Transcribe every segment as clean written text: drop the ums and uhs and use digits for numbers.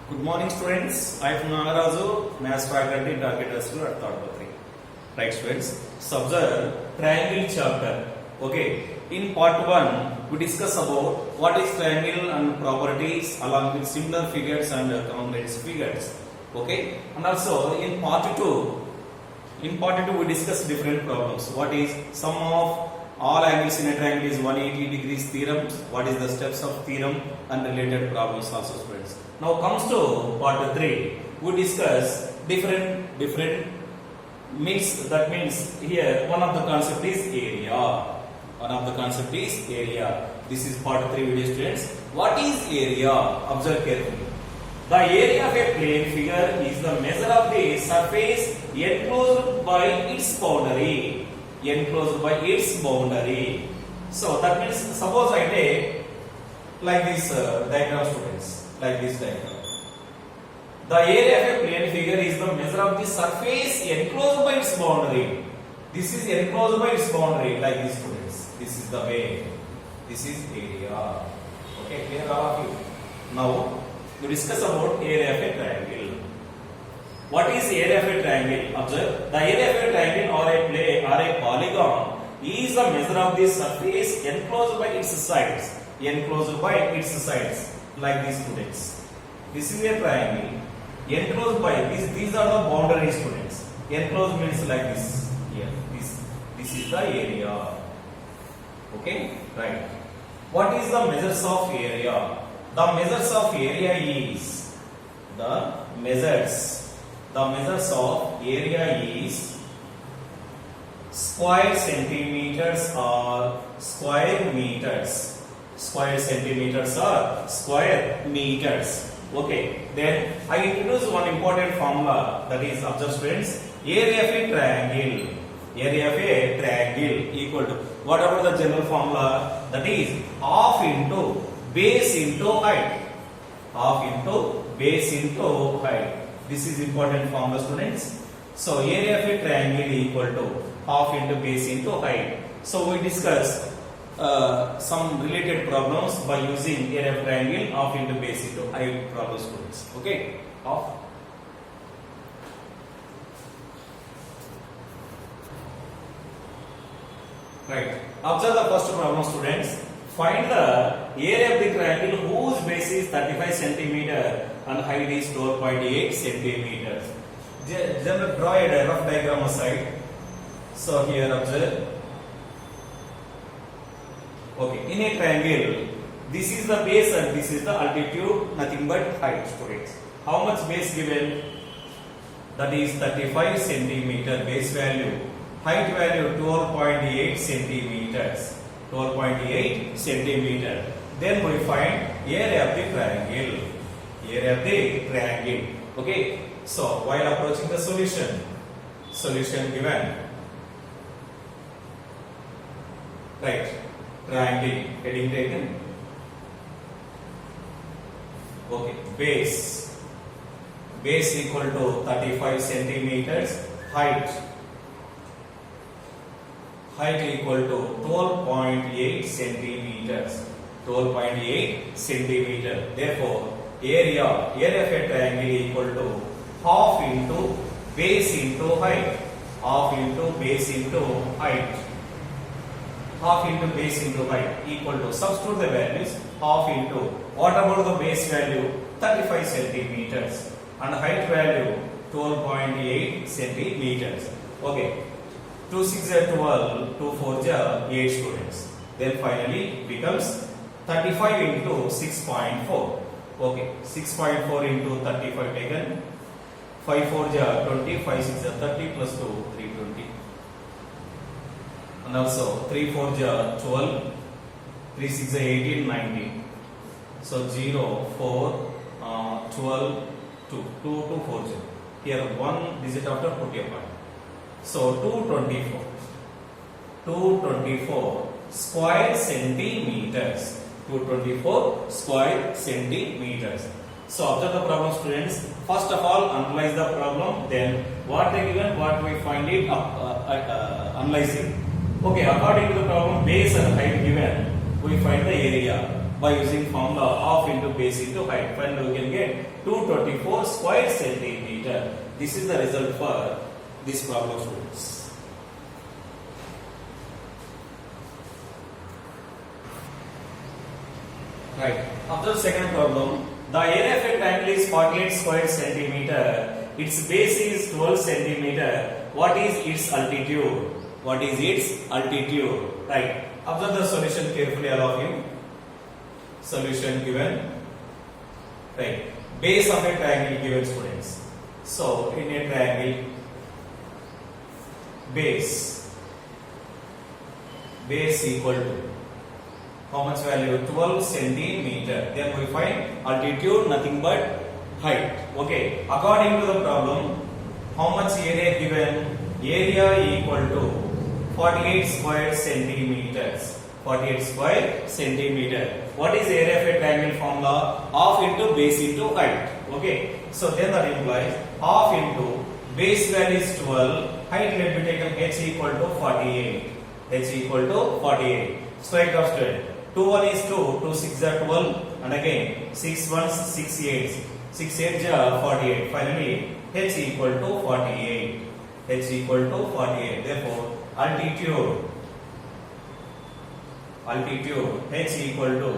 Good morning, students. I am Nagaraju, Maths faculty, target school at Tadpatri. Right, students. So observe triangle chapter. Okay. In part 1, we discuss about what is triangle and properties along with similar figures and complex figures. Okay. And also in part 2, we discuss different problems. What is sum of all angles in a triangle is 180 degrees theorem. What is the steps of theorem and related problems also, students. Now comes to part 3. We discuss different means. That means here one of the concept is area. This is part 3 video, students. What is area? Observe carefully. The area of a plane figure is the measure of the surface enclosed by its boundary. So that means suppose I take like this diagram, students, like this diagram. The area of a plane figure is the measure of the surface enclosed by its boundary. This is enclosed by its boundary, like this, students. This is the way. This is area. Okay, clear all of you? Now we discuss about area of a triangle. What is area of a triangle? Observe, the area of a triangle or a polygon is the measure of the surface enclosed by its sides. Like these, students. This is a triangle. Enclosed by these are the boundaries, students. Enclosed means like this. Here, this is the area. Okay, right. What is the measures of area? The measures of area is the measures of area is square centimeters or square meters. Square centimeters or square meters. Okay, then I introduce one important formula, that is, observe, students, area of a triangle equal to, what about the general formula? That is half into base into height. This is important formula, students. So area of a triangle equal to half into base into height. So we discuss some related problems by using area of triangle, half into base into height problem, students. Okay, half. Right. Observe the first problem, students. Find the area of the triangle whose base is 35 centimeter and height is 12.8 centimeters. Just draw a rough diagram aside. So here observe. Okay, in a triangle, this is the base and this is the altitude, nothing but height, students. How much base given? That is 35 centimeter base value. Height value 12.8 centimeters. 12.8 centimeter. Then we find area of the triangle. Okay. So while approaching the solution given. Right. Triangle heading taken. Okay. Base equal to 35 centimeters. Height equal to 12.8 centimeters. 12.8 centimeter. Therefore, area of a triangle equal to half into base into height. Half into base into height equal to, substitute the values, half into, what about the base value? 35 centimeters and height value 12.8 centimeters. Okay. 2 6 are 12, 2 4 are 8, students. Then finally becomes 35 into 6.4. Okay, 6.4 into 35 taken. 5 4 are 20, 5 6 are 30 plus 2, 320. And also 3 4 are 12, 3 6 are 18, 19. So 0, 4, 12, 2, 2 4 0. Here one digit after put your point. So 224 square centimeters. 224 square centimeters. So observe the problem, students. First of all, analyze the problem. Then what they given, what we find it, analyze it. Okay, according to the problem, base and height given, we find the area by using formula half into into base into height. Finally, we can get 224 square centimeter. This is the result for this problem, students. Right. Observe second problem. The area of a triangle is 48 square centimeter. Its base is 12 centimeter. What is its altitude? What is its altitude? Right. Observe the solution carefully, all of you. Solution given. Right. Base of a triangle given, students. So, in a triangle, base equal to how much value? 12 centimeter. Then we find altitude, nothing but height. Okay. According to the problem, how much area given? Area equal to 48 square centimeters. 48 square centimeter. What is area of a triangle formula? Half into base into height. Okay. So then that implies half into base value is 12. Height let be taken h equal to 48. H equal to 48. Straight off straight. 2 1 is 2. 2 6 are 12. And again 6 1 6 8. 6 8 are 48. Finally h equal to 48. H equal to 48. Therefore altitude h equal to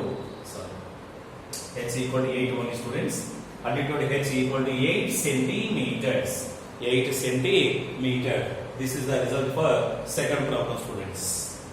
h equal to 8 only, students. Altitude h equal to 8 centimeters. 8 centimeter. This is the result for second problem, students.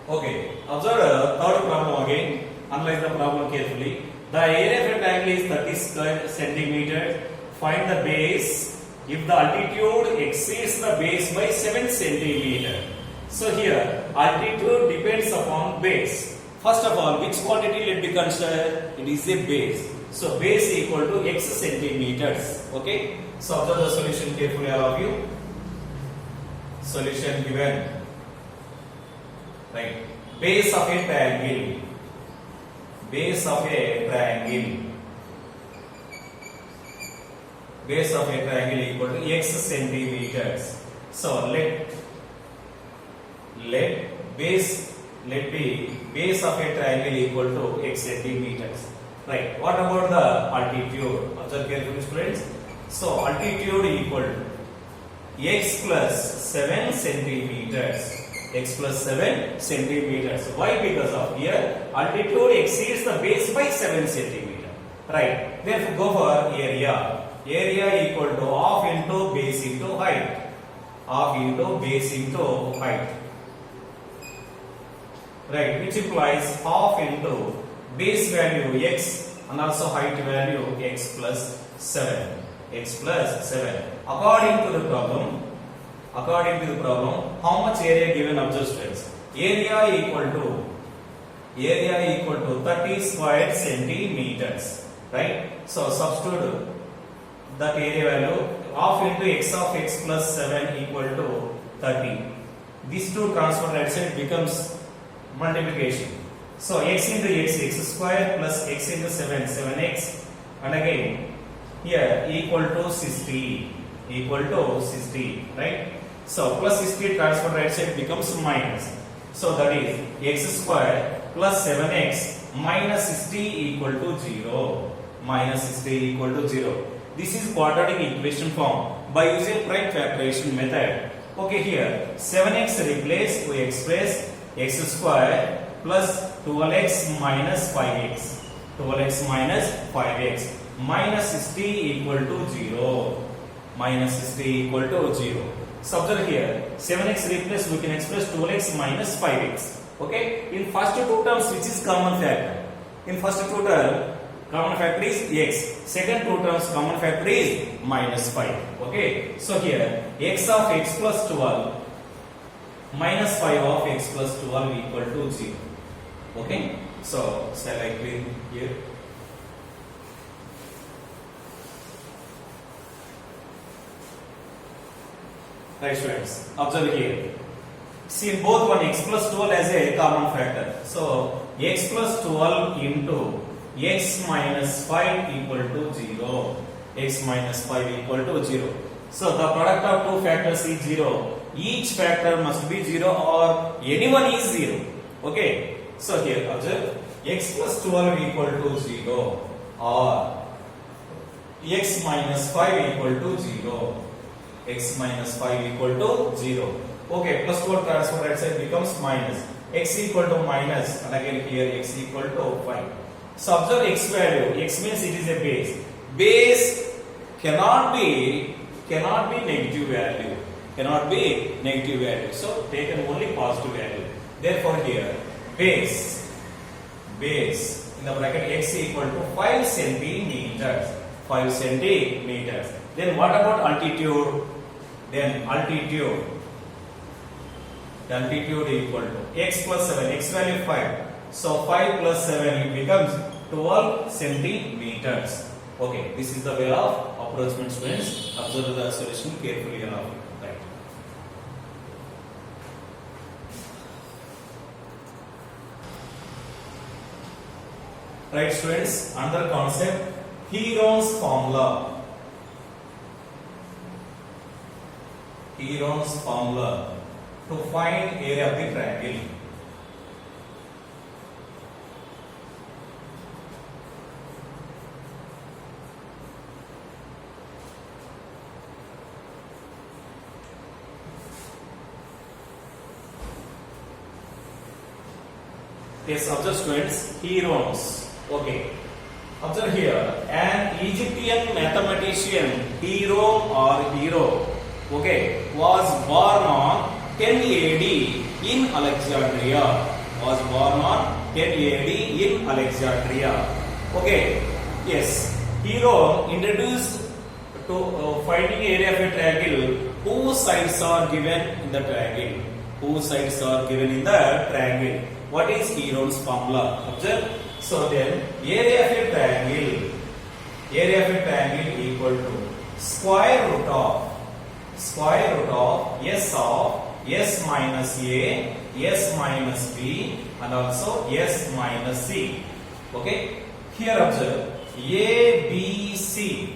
Okay, observe the third problem again. Analyze the problem carefully. The area of a triangle is 30 square centimeters. Find the base if the altitude exceeds the base by 7 centimeters. So here, altitude depends upon base. First of all, which quantity let be considered? It is a base. So base equal to x centimeters. Okay. So observe the solution carefully, all of you. Solution given. Right. Base of a triangle. Base of a triangle. Base of a triangle equal to x centimeters. So let be base of a triangle equal to x centimeters. Right. What about the altitude? Observe carefully, students. So altitude equal to x plus 7 centimeters. X plus 7 centimeters. Why? Because of here altitude exceeds the base by 7 centimeters. Right. Therefore go for area. Area equal to half into base into height. Half into base into height. Right. Which implies half into base value x and also height value x plus 7. X plus 7. According to the problem, how much area given? Observe, students. Area equal to 30 square centimeters. Right. So substitute that area value. Half into x of x plus 7 equal to 30. These two transfer right side becomes multiplication. So x into x square plus x into 7 7x, and again here equal to 60. Right. So plus 60 transfer right side becomes minus. So that is x square plus 7x minus 60 equal to 0. Minus 60 equal to 0. This is quadratic equation form by using prime factorization method. Okay, here 7x replace, we express x square plus 12x minus 5x. 12x minus 5x minus 60 equal to 0. Minus 60 equal to 0. Subtract here 7x replace, we can express 12x minus 5x. Okay, in first two terms which is common factor? In first two terms common factor is x. Second two terms common factor is minus 5. Okay, so here x of x plus 12 minus 5 of x plus 12 equal to 0. Okay, so shall I clean here? Right, students, observe here. See, in both one x plus 12 as a common factor. So x plus 12 into x minus 5 equal to 0. X minus 5 equal to 0. So the product of two factors is 0. each factor must be 0 or anyone is 0. Okay. So here observe x plus 12 equal to 0 or x minus 5 equal to 0. X minus 5 equal to 0. Okay, plus 12 transfer right side becomes minus. X equal to minus and again here x equal to 5. So observe x value. X means it is a base. Base cannot be negative value. Cannot be negative value. So taken only positive value. Therefore here base in the bracket x equal to 5 centimeters. 5 centimeters. Then what about altitude? Then altitude equal to x plus 7. X value 5. So 5 plus 7 it becomes 12 centimeters. Okay, this is the way of approachment, students. Observe the solution carefully enough. Right. Right, students. Another concept, Heron's formula. Heron's formula to find area of the triangle. Yes, observe students, Heron's. Okay. Observe here, an Egyptian mathematician, Hero, okay, was born on 10 AD in Alexandria. Was born on 10 AD in Alexandria. Okay, yes, Hero introduced to finding area of a triangle whose sides are given in the triangle. Whose sides are given in the triangle. What is Heron's formula? Observe. So then, area of a triangle equal to square root of s minus a, s minus b, and also s minus c. Okay. Here observe, ABC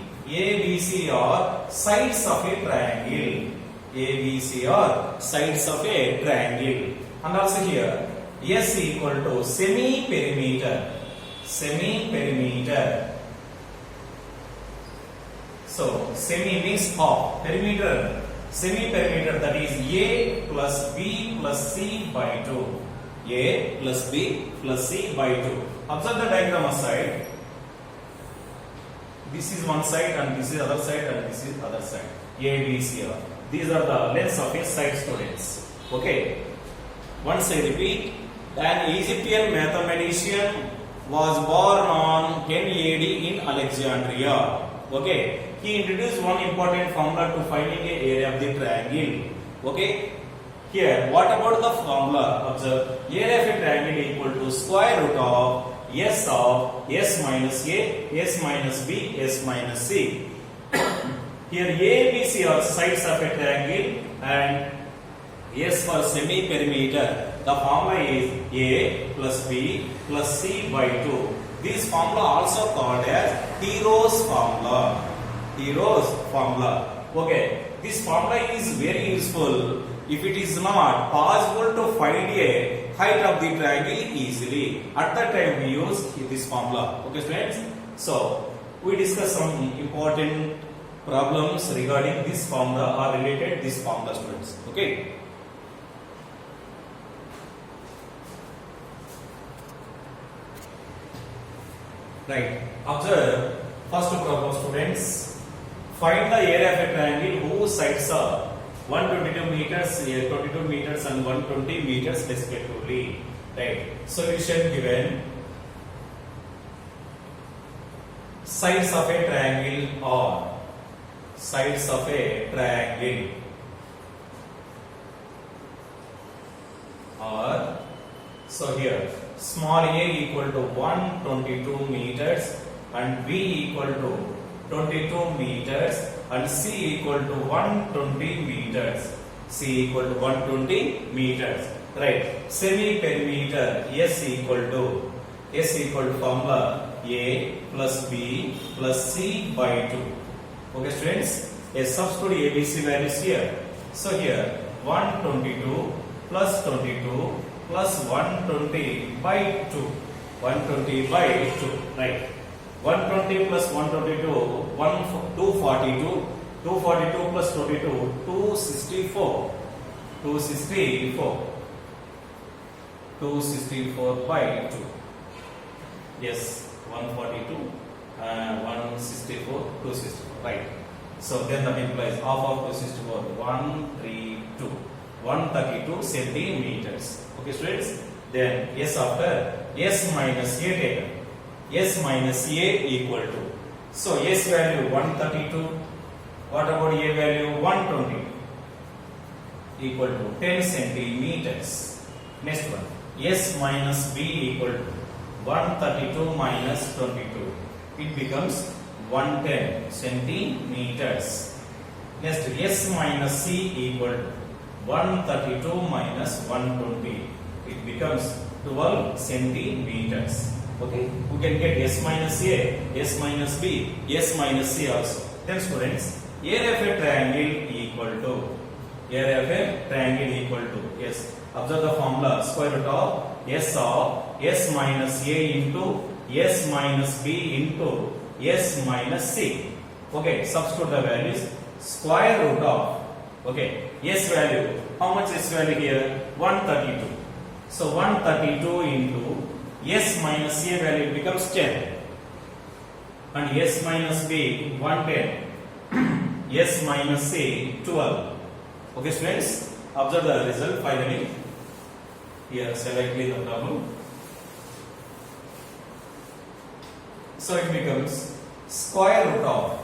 are sides of a triangle. ABC are sides of a triangle. And also here, S equal to semi-perimeter. So, semi means half. Perimeter. Semi-perimeter, that is A plus B plus C by 2. A plus B plus C by 2. Observe the diagram aside. This is one side and this is other side and this is other side. A, B, C are. These are the lengths of a side, students. Okay. Once I repeat. An Egyptian mathematician was born on 10 AD in Alexandria. Okay, he introduced one important formula to finding the area of the triangle. Okay, here what about the formula? Observe, area of a triangle equal to square root of s minus a, s minus b, s minus c. Here A, B, C are sides of a triangle and S for semi-perimeter. The formula is A plus B plus C by 2. This formula also called as Hero's formula. Hero's formula. Okay. This formula is very useful if it is not possible to find a height of the triangle easily. At that time we use this formula. Okay, friends. So we discuss some important problems regarding this formula or related this formula, students. Okay. Right. Observe first problem, students. Find the area of a triangle whose sides are 122 meters, 22 meters and 120 meters respectively. Right. Solution given. Sides of a triangle are sides of a triangle are, so here small a equal to 122 meters and b equal to 22 meters and c equal to 120 meters. C equal to 120 meters. Right. Semi-perimeter S equal to formula A plus B plus C by 2. Okay, students. Substitute ABC values here. So here 122 plus 22 plus 120 by 2. 120 by 2, right? 120 plus 122, 242. 242 plus 22, 264. 264. 264 by 2. Yes, 142, 164, 264, right? So then that implies half of 264, 132, 132 centimeters. Okay, students? Then S after S minus A taken. S minus A equal to. So S value 132. What about A value 120? Equal to 10 centimeters. Next one. S minus B equal to 132 minus 22. It becomes 110 centimeters. Next, S minus C equal to 132 minus 120. It becomes 12 centimeters. Okay, we can get S minus A, S minus B, S minus C also. Then students, area of a triangle equal to, area of a triangle equal to, yes, observe the formula, square root of S minus A into S minus B into S minus C. Okay, substitute the values, square root of, okay, S value, how much S value here? 132. So 132 into S minus A value becomes 10 and S minus B 110, S minus C 12. Okay students, observe the result finally. Here shall I clear the problem? So it becomes square root of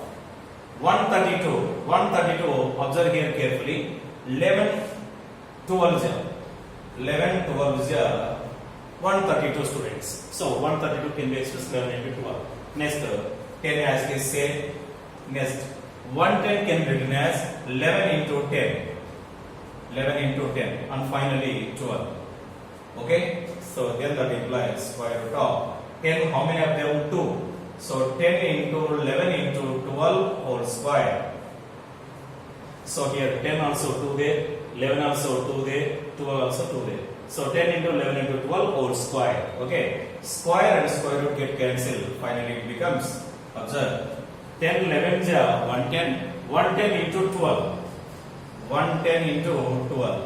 132. 132, observe here carefully, 11 12 132 students. So 132 can be expressed 11 into 12. Next, 10 as they say. Next, 110 can be written as 11 into 10. 11 into 10. And finally 12. Okay? So then that implies square root of 10. How many of them? 2. So 10 into 11 into 12 whole square. So here 10 also 2 there. 11 also 2 there, 12 also 2 there. So 10 into 11 into 12 whole square. Okay, square and square root get cancelled. Finally it becomes, observe, 10 11 is 110, 110 into 12, 110 into 12.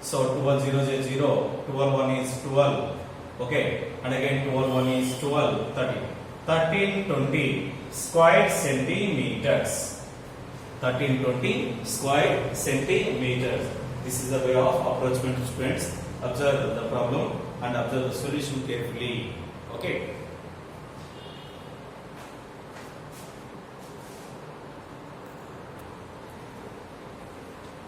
So 12 0 is 0, 12 1 is 12. Okay, and again 12 1 is 12, 30. 1320 square centimeters. 1320 square centimeters. This is the way of approachment, students. Observe the problem and observe the solution carefully. Okay.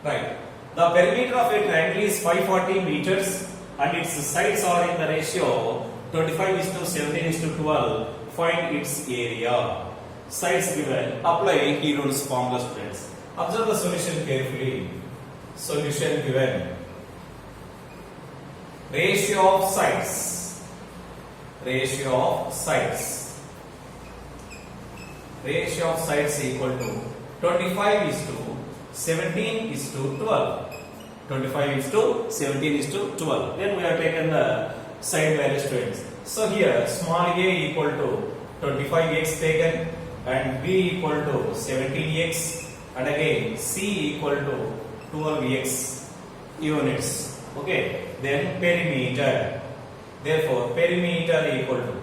Right. The perimeter of a triangle is 540 meters and its sides are in the ratio 25:17:12. Find its area. Sides given. Apply Heron's formula, students. Observe the solution carefully. Solution given. Ratio of sides. Ratio of sides. Ratio of sides equal to 25:17:12. 25:17:12. Then we have taken the side value, students. So here small a equal to 25x taken and b equal to 17x and again c equal to 12x units. Okay, then perimeter. Therefore perimeter equal to,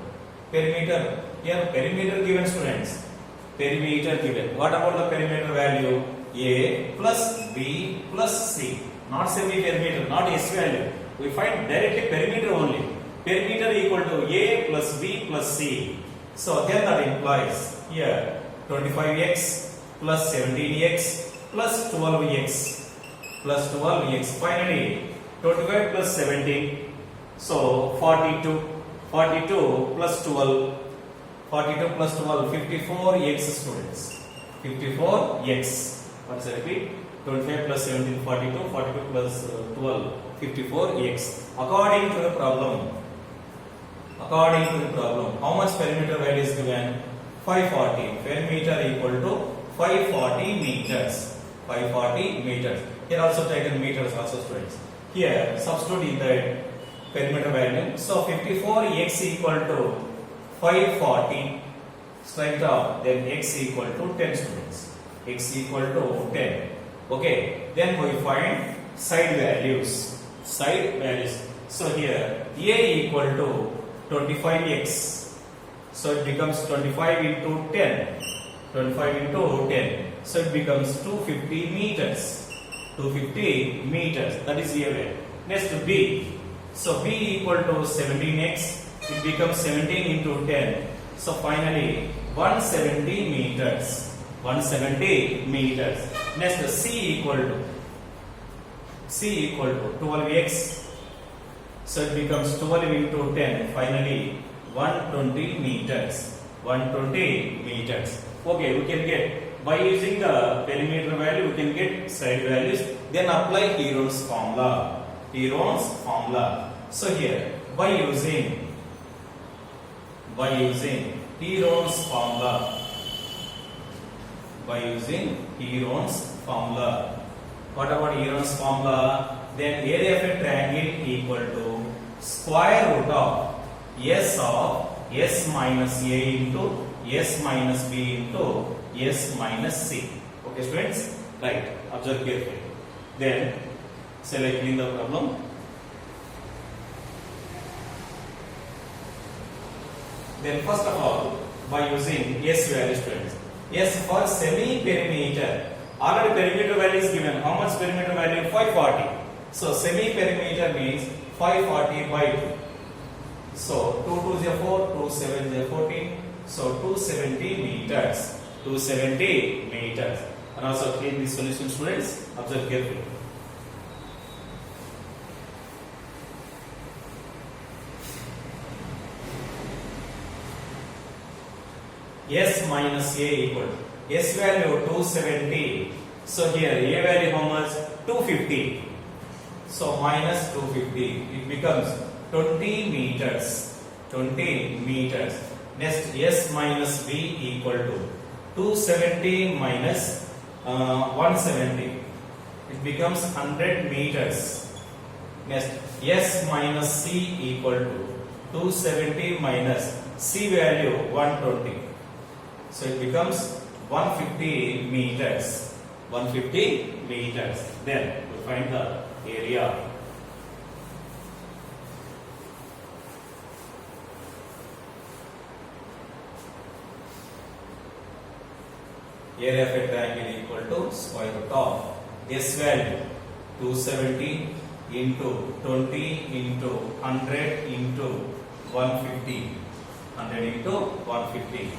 perimeter, here perimeter given, students. Perimeter given. What about the perimeter value? A plus b plus c. Not semi perimeter, not s value. We find directly perimeter only. Perimeter equal to a plus b plus c. So then that implies here 25x plus 17x plus 12x plus 12x. Finally 25 plus 17. So 42. 42 plus 12. 42 plus 12. 54x, students. 54x. Once I repeat. 25 plus 17, 42. 42 plus 12, 54x. According to the problem, how much perimeter value is given? 540. Perimeter equal to 540 meters. 540 meters. Here also taken meters also students. Here substitute in the perimeter value. So 54x equal to 540. Strike it out. Then x equal to 10 students. X equal to 10. Okay. Then we find side values. Side values. So here a equal to 25x. So it becomes 25 into 10. 25 into 10. So it becomes 250 meters. 250 meters. That is a value. Next b. So b equal to 17x. It becomes 17 into 10. So finally 170 meters. 170 meters. Next c equal to 12x. So it becomes 12 into 10. Finally 120 meters. 120 meters. Okay, we can get by using the perimeter value, we can get side values. Then apply Heron's formula. Heron's formula. So here by using Heron's formula. By using Heron's formula. What about Heron's formula? Then area of a triangle equal to square root of s minus a into s minus b into s minus c. Okay, students? Right. Observe carefully. Then, shall I clean the problem? Then, first of all, by using s value, students. S for semi-perimeter. Already perimeter value is given. How much perimeter value? 540. So, semi-perimeter means 540 by 2. So 2 2 is 4, 2 7 is 14. So 270 meters. 270 meters. And also clean this solution, students. Observe carefully. S minus A equal to S value 270. So here A value how much? 250. So minus 250. It becomes 20 meters. 20 meters. Next S minus B equal to 270 minus 170. It becomes 100 meters. Next S minus C equal to 270 minus C value 120. So it becomes 150 meters. 150 meters. Then we find the area. Area of a triangle equal to square root of S value 270 into 20 into 100 into 150. 100 into 150.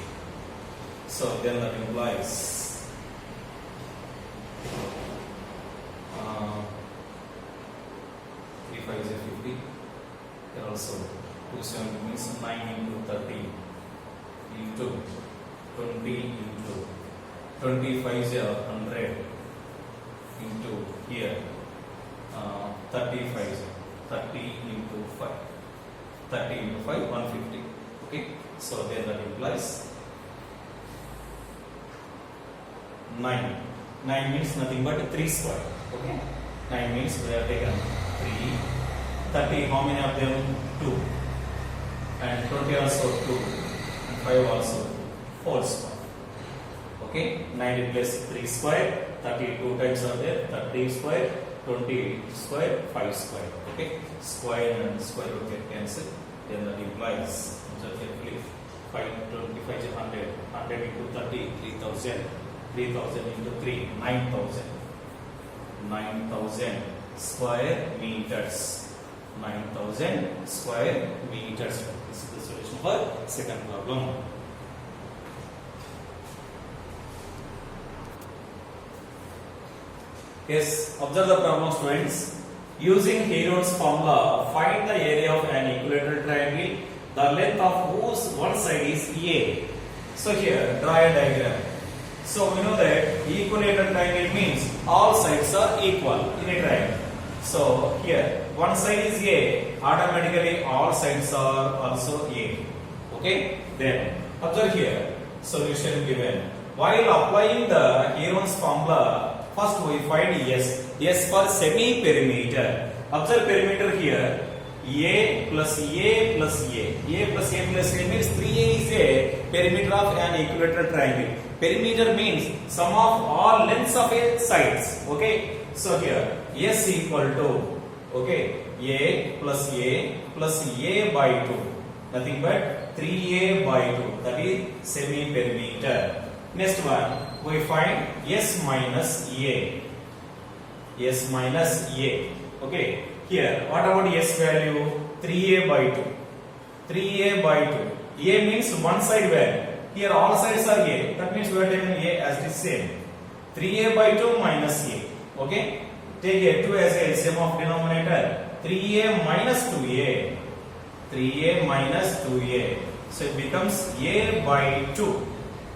So then that implies 3 5 is 50. Here also 270 means 9 into 30 into 20 into 25 is 100 into here 35 is 30 into 5. 30 into 5 150. Okay. So then that implies 9. 9 means nothing but 3 square. Okay. 9 means we have taken 3. 30, how many of them? 2. And 20 also 2. And 5 also 4 square. Okay. 9 replaces 3 square. 32 times are there. 30 square. 20 square. 5 square. Okay. Square and square root get cancelled. Then that implies, observe carefully, 5, 25 is 100. 100 into 30, 3000. 3000 into 3, 9000. 9000 square meters. 9000 square meters. This is the solution for second problem. Yes, observe the problem, students. Using Heron's formula, find the area of an equilateral triangle, the length of whose one side is A. So here, draw a diagram. So we know that equilateral triangle means all sides are equal in a triangle. So here one side is A, automatically all sides are also A. Okay? Then observe here, solution given. While applying the Heron's formula, first we find S. S for semi perimeter. Observe perimeter here. A plus A plus A. A plus A plus A means 3A is a perimeter of an equilateral triangle. Perimeter means sum of all lengths of a sides. Okay. So here S equal to, okay, A plus A by 2. Nothing but 3A by 2. That is semi perimeter. Next one, we find S minus A. S minus A. Okay. Here, what about S value? 3A by 2. 3A by 2. A means one side value. Here all sides are A. That means we are taking A as the same. 3A by 2 minus A. Okay. Take A 2 as a LCM of denominator. 3A minus 2A. 3A minus 2A. So it becomes A by 2.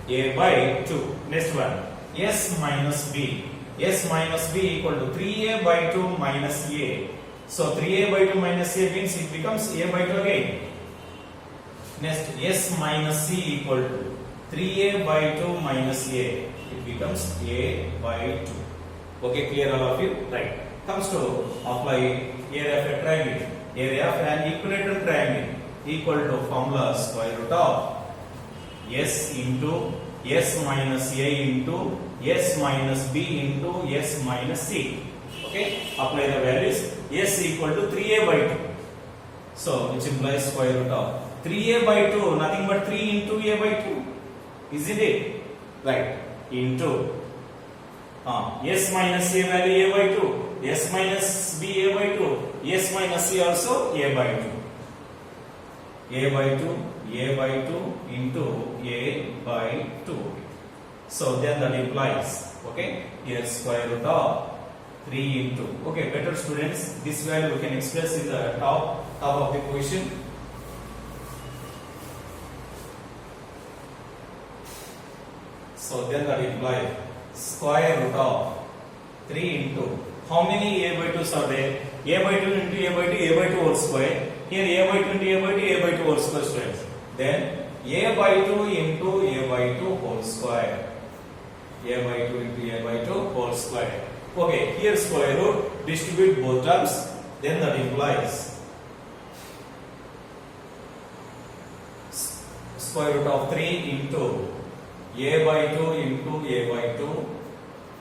A by 2. Next one. S minus B. S minus B equal to 3A by 2 minus A. So 3A by 2 minus A means it becomes A by 2 again. Next, S minus C equal to 3A by 2 minus A. It becomes A by 2. Okay, clear all of you? Right. Comes to apply area of a triangle. Area of an equilateral triangle equal to formula square root of S into S minus A into S minus B into S minus C. Okay, apply the values. S equal to 3A by 2. So, which implies square root of 3A by 2, nothing but 3 into A by 2. Isn't it? Right. Into S minus A value A by 2. S minus B A by 2. S minus C also A by 2. A by 2. A by 2 into A by 2. So, then that implies, okay, here square root of 3 into, okay, better students, this value we can express in the top of the question. So then that implies square root of 3 into, how many A by 2s are there? A by 2 into A by 2, A by 2 whole square. Here A by 2 into A by 2, A by 2 whole square, students. Then A by 2 into A by 2 whole square. A by 2 into A by 2 whole square. Okay, here square root, distribute both terms, then that implies square root of 3 into A by 2 into A by 2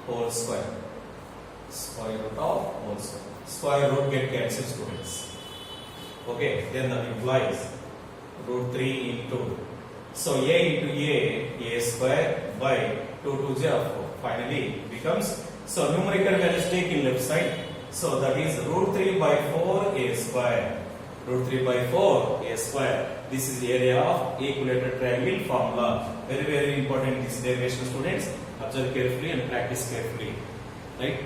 whole square. Square root of whole square. Square root get cancelled, students. Okay, then that implies root 3 into, so A into A square by 2 to 0. Finally becomes, so numerical values take in left side. So that is root 3 by 4 A square. Root 3 by 4 A square. This is the area of equilateral triangle formula. Very, very important this derivation, students. Observe carefully and practice carefully. Right?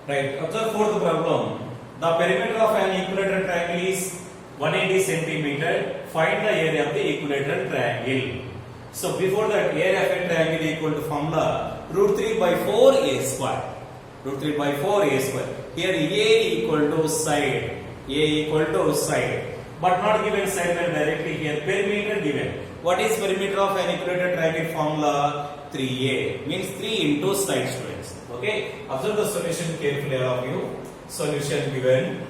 Right. Observe fourth problem. The perimeter of an equilateral triangle is 180 centimeter. Find the area of the equilateral triangle. So before that, area of a triangle equal to formula root 3 by 4 A square. Root 3 by 4 A square. Here A equal to side. A equal to side. But not given side well directly here. Perimeter given. What is perimeter of an equilateral triangle formula? 3A. Means 3 into side, students. Okay. Observe the solution carefully, all of you. Solution given.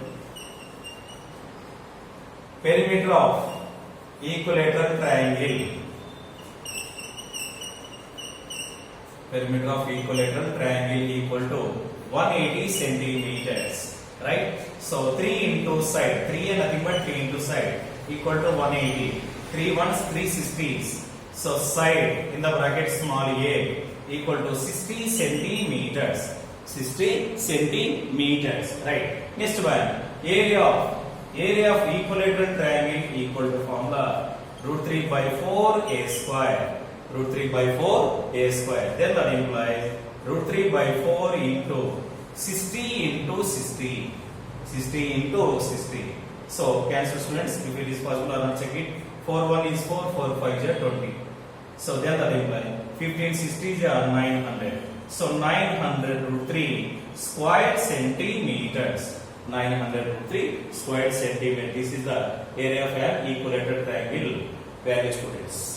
Perimeter of equilateral triangle. Perimeter of equilateral triangle equal to 180 centimeters. Right? So 3 into side. 3 and nothing but 3 into side equal to 180. 3 ones 360s. So side in the bracket small a equal to 60 centimeters. 60 centimeters. Right? Next one. Area of equilateral triangle equal to formula root 3 by 4 A square. Root 3 by 4 A square. Then that implies root 3 by 4 into 60 into 60. 60 into 60. So cancel, students. If it is possible, I will check it. 4 1 is 4, 4 5 is 20. So then that implies 15 60s are 900. So 900 root 3 square centimeters. 900 root 3 square centimeters. This is the area of an equilateral triangle. Value, students.